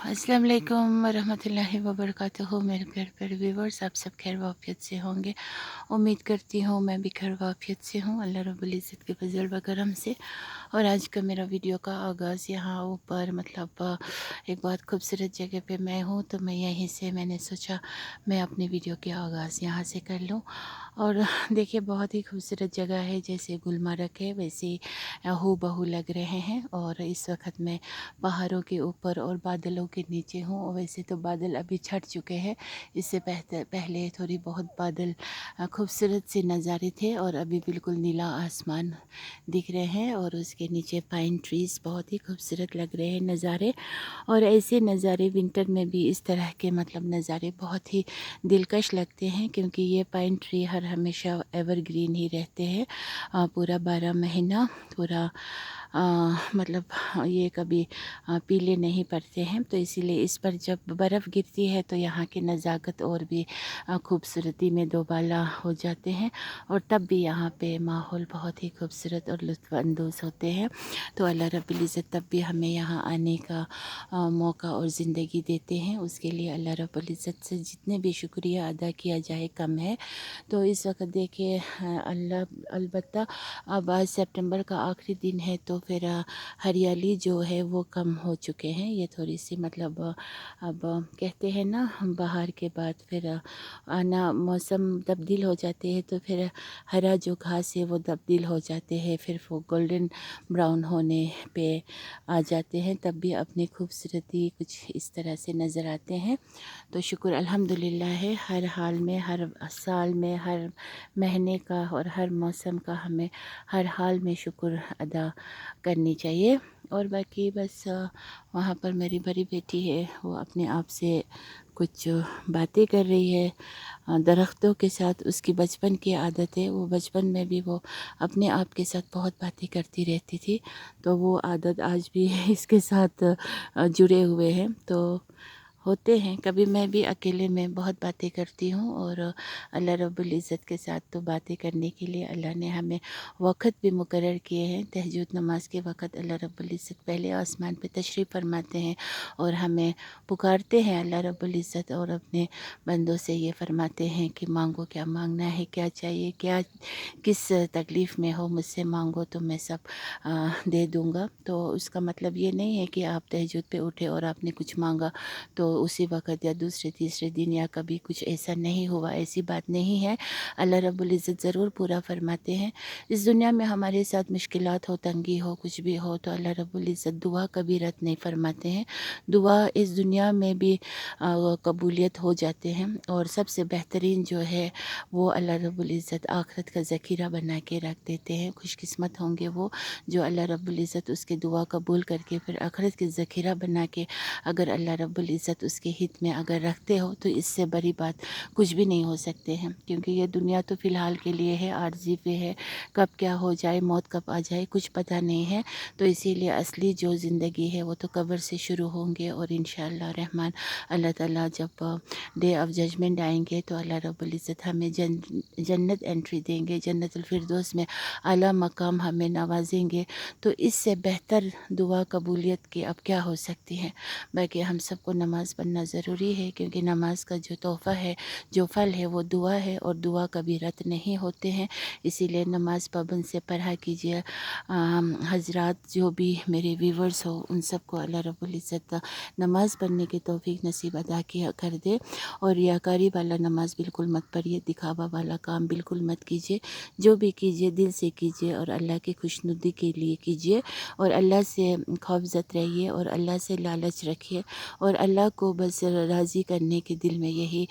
अस्सलाम वालेकुम रहमतुल्लाहि व बरकातुहू। मेरे प्यारे प्यारे व्यूवर्स, आप सब खैर वाफियत से होंगे। उम्मीद करती हूँ मैं भी खैर वाफियत से हूँ, अल्लाह रब्बुल इज़्ज़त के फजल व करम से। और आज का मेरा वीडियो का आगाज़ यहाँ ऊपर एक बहुत खूबसूरत जगह पे मैं हूँ, तो मैं यहीं से मैंने सोचा मैं अपनी वीडियो के आगाज़ यहाँ से कर लूँ। और देखिए, बहुत ही खूबसूरत जगह है, जैसे गुलमर्ग है वैसे हू बहू लग रहे हैं। और इस वक्त मैं पहाड़ों के ऊपर और बादलों के नीचे हूँ। और वैसे तो बादल अभी छट चुके हैं, इससे पहले थोड़ी बहुत बादल खूबसूरत से नज़ारे थे, और अभी बिल्कुल नीला आसमान दिख रहे हैं और उसके नीचे पाइन ट्रीज़ बहुत ही खूबसूरत लग रहे हैं नज़ारे। और ऐसे नज़ारे विंटर में भी इस तरह के नज़ारे बहुत ही दिलकश लगते हैं, क्योंकि ये पाइन ट्री हर हमेशा एवरग्रीन ही रहते हैं, पूरा 12 महीना पूरा ये कभी पीले नहीं पड़ते हैं। तो इसीलिए इस पर जब बर्फ़ गिरती है तो यहाँ की नज़ाकत और भी खूबसूरती में दोबाला हो जाते हैं, और तब भी यहाँ पे माहौल बहुत ही खूबसूरत और लुत्फ़अंदोज़ होते हैं। तो अल्लाह रब्बुल इज़्ज़त तब भी हमें यहाँ आने का मौका और ज़िंदगी देते हैं, उसके लिए अल्लाह रब्बुल इज़्ज़त से जितने भी शुक्रिया अदा किया जाए कम है। तो इस वक्त देखिए, अल्लाह अलबत्ता अब आज सितंबर का आखिरी दिन है, तो फिर हरियाली जो है वो कम हो चुके हैं। ये थोड़ी सी अब कहते हैं ना, बाहर के बाद फिर आना मौसम तब्दील हो जाते हैं, तो फिर हरा जो घास है वो तब्दील हो जाते हैं, फिर वो गोल्डन ब्राउन होने पे आ जाते हैं, तब भी अपनी खूबसूरती कुछ इस तरह से नज़र आते हैं। तो शुक्र अल्हम्दुलिल्लाह है, हर हाल में, हर साल में, हर महीने का और हर मौसम का हमें हर हाल में शुक्र अदा करनी चाहिए। और बाकी बस वहाँ पर मेरी बड़ी बेटी है, वो अपने आप से कुछ बातें कर रही है दरख्तों के साथ। उसकी बचपन की आदत है, वो बचपन में भी वो अपने आप के साथ बहुत बातें करती रहती थी, तो वो आदत आज भी इसके साथ जुड़े हुए हैं। तो होते हैं, कभी मैं भी अकेले में बहुत बातें करती हूँ, और अल्लाह रब्बुल इज़्ज़त के साथ तो बातें करने के लिए अल्लाह ने हमें वक़्त भी मुकर्रर किए हैं। तहज्जुद नमाज के वक़्त अल्लाह रब्बुल इज़्ज़त पहले आसमान पे तशरीफ़ फरमाते हैं और हमें पुकारते हैं अल्लाह रब्बुल इज़्ज़त, और अपने बंदों से ये फरमाते हैं कि मांगो, क्या मांगना है, क्या चाहिए, क्या किस तकलीफ़ में हो, मुझसे मांगो तो मैं सब दे दूँगा। तो उसका मतलब ये नहीं है कि आप तहज्जुद पे उठे और आपने कुछ मांगा तो उसी वक़्त या दूसरे तीसरे दिन या कभी कुछ ऐसा नहीं हुआ, ऐसी बात नहीं है। अल्लाह रब्बुल इज़्ज़त ज़रूर पूरा फरमाते हैं। इस दुनिया में हमारे साथ मुश्किलात हो, तंगी हो, कुछ भी हो, तो अल्लाह रब्बुल इज़्ज़त दुआ कभी रद्द नहीं फरमाते हैं। दुआ इस दुनिया में भी कबूलियत हो जाते हैं, और सबसे बेहतरीन जो है वो अल्लाह रब्बुल इज़्ज़त आखिरत का ज़ख़ीरा बना के रख देते हैं। खुशकिस्मत होंगे वो जो अल्लाह रब्बुल इज़्ज़त उसकी दुआ कबूल करके फिर आखिरत की ज़ख़ीरा बना के, अगर अल्लाह रब्बुल इज़्ज़त उसके हित में अगर रखते हो, तो इससे बड़ी बात कुछ भी नहीं हो सकते हैं। क्योंकि ये दुनिया तो फ़िलहाल के लिए है, आर्ज़ी पे है, कब क्या हो जाए, मौत कब आ जाए कुछ पता नहीं है। तो इसीलिए असली जो ज़िंदगी है वो तो कब्र से शुरू होंगे, और इंशाअल्लाह रहमान अल्लाह ताला जब डे ऑफ जजमेंट आएंगे तो अल्लाह रब्बुल इज़्ज़त हमें जन्नत एंट्री देंगे, जन्नतुल फिरदौस में आला मकाम हमें नवाजेंगे। तो इससे बेहतर दुआ कबूलियत की अब क्या हो सकती है। बाकी हम सबको नमाज़ पढ़ना ज़रूरी है, क्योंकि नमाज का जो तोहफ़ा है, जो फल है, वो दुआ है, और दुआ कभी रद्द नहीं होते हैं। इसीलिए नमाज़ पाबंद से पढ़ा कीजिए। हज़रात जो भी मेरे व्यूवर्स हो, उन सबको अल्लाह रब्बुल इज़्ज़त नमाज़ पढ़ने की तौफ़ीक नसीब अदा किया कर दे। और रियाकारी वाला नमाज बिल्कुल मत पढ़िए, दिखावा वाला काम बिल्कुल मत कीजिए। जो भी कीजिए दिल से कीजिए, और अल्लाह की खुशनुदी के लिए कीजिए, और अल्लाह से खौफ़ज़त रहिए, और अल्लाह से लालच रखिए, और अल्लाह को बस राज़ी करने के दिल में यही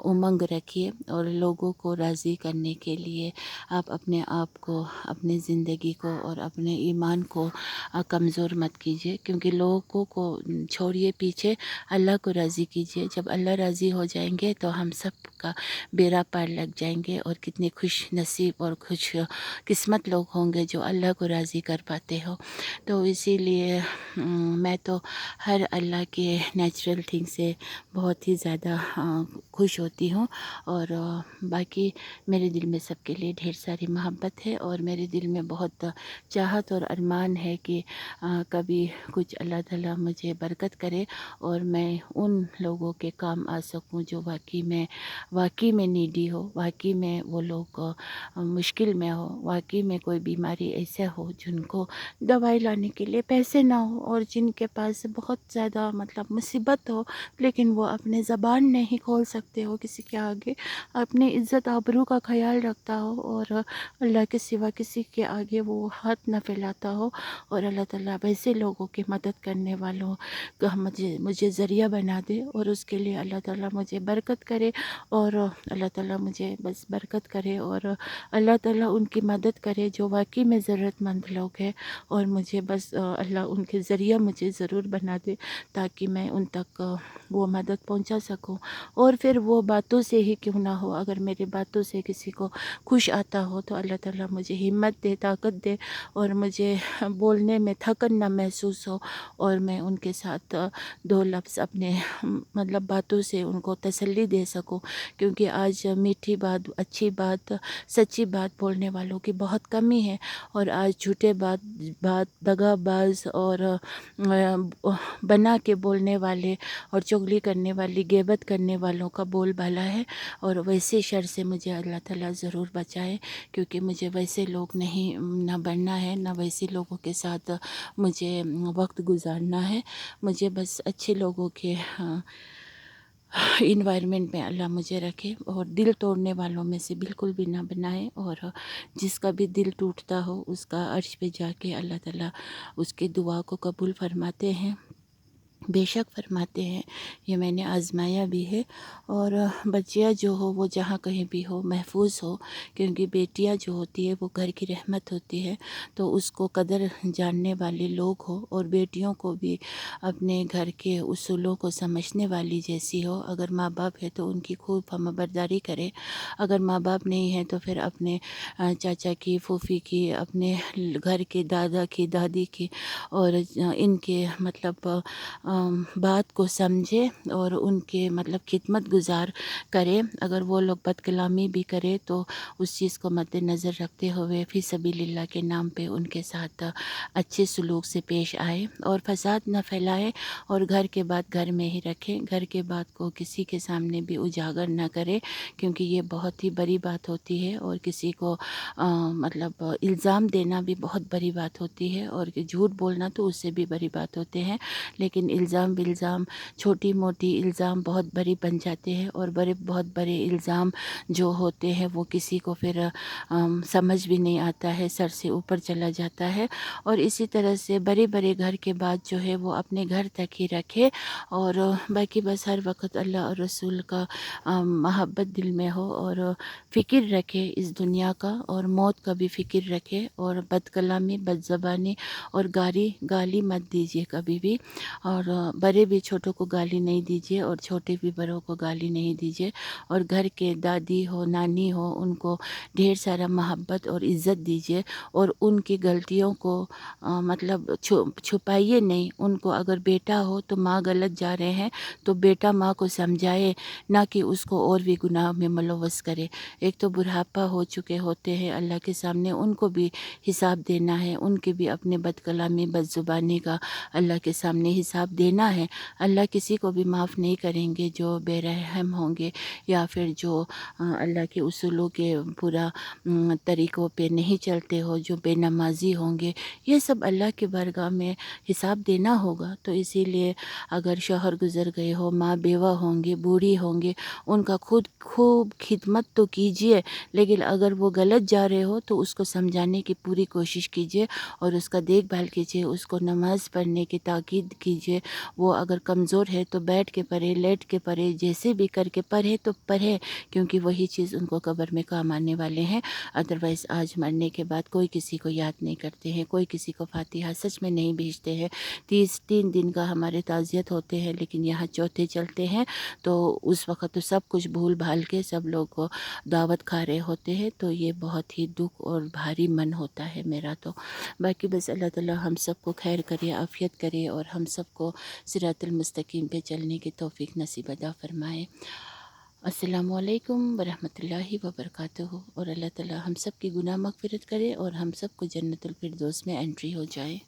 उमंग रखिए। और लोगों को राज़ी करने के लिए आप अपने आप को, अपनी ज़िंदगी को और अपने ईमान को कमज़ोर मत कीजिए, क्योंकि लोगों को छोड़िए पीछे, अल्लाह को राज़ी कीजिए। जब अल्लाह राज़ी हो जाएंगे तो हम सब का बेड़ा पार लग जाएंगे, और कितने खुश नसीब और खुश किस्मत लोग होंगे जो अल्लाह को राज़ी कर पाते हो। तो इसीलिए मैं तो हर अल्लाह के नेचुरल میٹنگ سے بہت ہی زیادہ خوش ہوتی ہوں، اور باقی میرے دل میں سب کے لیے ڈھیر ساری محبت ہے، اور میرے دل میں بہت چاہت اور ارمان ہے کہ کبھی کچھ اللہ تعالیٰ مجھے برکت کرے اور میں ان لوگوں کے کام آ سکوں جو واقعی میں نیڈی ہو، واقعی میں وہ لوگ مشکل میں ہو، واقعی میں کوئی بیماری ایسا ہو جن کو دوائی لانے کے لیے پیسے نہ ہو، اور جن کے پاس بہت زیادہ مصیبت ہو، لیکن وہ اپنے زبان نہیں کھول سکتے ہو کسی کے آگے، اپنی عزت آبرو کا خیال رکھتا ہو، اور اللہ کے سوا کسی کے آگے وہ ہاتھ نہ پھیلاتا ہو، اور اللہ تعالیٰ ویسے لوگوں کی مدد کرنے والوں کا مجھے ذریعہ بنا دے، اور اس کے لیے اللہ تعالیٰ مجھے برکت کرے، اور اللہ تعالیٰ مجھے بس برکت کرے، اور اللہ تعالیٰ ان کی مدد کرے جو واقعی میں ضرورت مند لوگ ہیں، اور مجھے بس اللہ ان کے ذریعہ مجھے ضرور بنا دے تاکہ میں ان تک وہ مدد پہنچا سکوں، اور پھر وہ باتوں سے ہی کیوں نہ ہو، اگر میری باتوں سے کسی کو خوش آتا ہو تو اللہ تعالیٰ مجھے ہمت دے، طاقت دے، اور مجھے بولنے میں تھکن نہ محسوس ہو، اور میں ان کے ساتھ دو لفظ اپنے باتوں سے ان کو تسلی دے سکوں، کیونکہ آج میٹھی بات، اچھی بات، سچی بات بولنے والوں کی بہت کمی ہے، اور آج جھوٹے بات دغا باز اور بنا کے بولنے والے اور چغلی کرنے والی، غیبت کرنے والوں کا بول بالا ہے، اور ویسے شر سے مجھے اللہ تعالیٰ ضرور بچائے، کیونکہ مجھے ویسے لوگ نہیں نہ بننا ہے، نہ ویسے لوگوں کے ساتھ مجھے وقت گزارنا ہے، مجھے بس اچھے لوگوں کے انوائرمنٹ میں اللہ مجھے رکھے، اور دل توڑنے والوں میں سے بالکل بھی نہ بنائے، اور جس کا بھی دل ٹوٹتا ہو اس کا عرش پہ جا کے اللہ تعالیٰ اس کی دعا کو قبول فرماتے ہیں، بے شک فرماتے ہیں، یہ میں نے آزمایا بھی ہے، اور بچیاں جو ہو وہ جہاں کہیں بھی ہو محفوظ ہو، کیونکہ بیٹیاں جو ہوتی ہے وہ گھر کی رحمت ہوتی ہے، تو اس کو قدر جاننے والے لوگ ہو، اور بیٹیوں کو بھی اپنے گھر کے اصولوں کو سمجھنے والی جیسی ہو، اگر ماں باپ ہے تو ان کی خوب فرمانبرداری کرے، اگر ماں باپ نہیں ہے تو پھر اپنے چاچا کی، پھوپھی کی، اپنے گھر کے دادا کی، دادی کی، اور ان کے بات کو سمجھے، اور ان کے خدمت گزار کرے، اگر وہ لوگ بد کلامی بھی کرے تو اس چیز کو مد نظر رکھتے ہوئے فی سبیل اللہ کے نام پہ ان کے ساتھ اچھے سلوک سے پیش آئے، اور فساد نہ پھیلائے، اور گھر کے بات گھر میں ہی رکھے، گھر کے بات کو کسی کے سامنے بھی اجاگر نہ کرے، کیونکہ یہ بہت ہی بڑی بات ہوتی ہے، اور کسی کو الزام دینا بھی بہت بڑی بات ہوتی ہے، اور جھوٹ بولنا تو اس سے بھی بڑی بات ہوتے ہیں، لیکن الزام بالزام، چھوٹی موٹی الزام بہت بڑی بن جاتے ہیں، اور بہت بڑے الزام جو ہوتے ہیں وہ کسی کو پھر سمجھ بھی نہیں آتا ہے، سر سے اوپر چلا جاتا ہے، اور اسی طرح سے بڑے بڑے گھر کے بات جو ہے وہ اپنے گھر تک ہی رکھے، اور باقی بس ہر وقت اللہ اور رسول کا محبت دل میں ہو، اور فکر رکھے اس دنیا کا، اور موت کا بھی فکر رکھے، اور بد کلامی، بد زبانی اور گالی مت دیجیے کبھی بھی، اور بڑے بھی چھوٹوں کو گالی نہیں دیجیے، اور چھوٹے بھی بڑوں کو گالی نہیں دیجیے، اور گھر کے دادی ہو، نانی ہو، ان کو ڈھیر سارا محبت اور عزت دیجیے، اور ان کی غلطیوں کو چھپائیے نہیں، ان کو اگر بیٹا ہو تو ماں غلط جا رہے ہیں تو بیٹا ماں کو سمجھائے، نہ کہ اس کو اور بھی گناہ میں ملوث کرے، ایک تو بڑھاپا ہو چکے ہوتے ہیں اللہ کے سامنے، ان کو بھی حساب دینا ہے، ان کے بھی اپنے بد کلامی، بد زبانی کا اللہ کے سامنے حساب دینا ہے، اللہ کسی کو بھی معاف نہیں کریں گے جو بے رحم ہوں گے، یا پھر جو اللہ کے اصولوں کے پورا طریقوں پہ نہیں چلتے ہو، جو بے نمازی ہوں گے، یہ سب اللہ کے بارگاہ میں حساب دینا ہوگا، تو اسی لیے اگر شوہر گزر گئے ہو، ماں بیوہ ہوں گے، بوڑھی ہوں گے، ان کا خوب خدمت تو کیجئے، لیکن اگر وہ غلط جا رہے ہو تو اس کو سمجھانے کی پوری کوشش کیجئے، اور اس کا دیکھ بھال کیجئے، اس کو نماز پڑھنے کی تاکید کیجئے، وہ اگر کمزور ہے تو بیٹھ کے پڑھے، لیٹ کے پڑھے، جیسے بھی کر کے پڑھے تو پڑھے، کیونکہ وہی چیز ان کو قبر میں کام آنے والے ہیں، ادروائز آج مرنے کے بعد کوئی کسی کو یاد نہیں کرتے ہیں، کوئی کسی کو فاتحہ سچ میں نہیں بھیجتے ہیں، 3 دن کا ہمارے تعزیت ہوتے ہیں، لیکن یہاں چوتھے چلتے ہیں، تو اس وقت تو سب کچھ بھول بھال کے سب لوگ دعوت کھا رہے ہوتے ہیں، تو یہ بہت ہی دکھ اور بھاری من ہوتا ہے میرا تو، باقی بس اللہ تعالی ہم سب کو خیر کرے، عافیت کرے، اور ہم سب کو सिरातुल मुस्तकीम पे चलने की तौफीक नसीब अता फ़रमाए। अस्सलामु अलैकुम वरहमतुल्लाहि वबरकातुहू। और अल्लाह ताला हम सब की गुनाह मग़फ़िरत करे और हम सब को जन्नतुल फ़िरदौस में एंट्री हो जाए।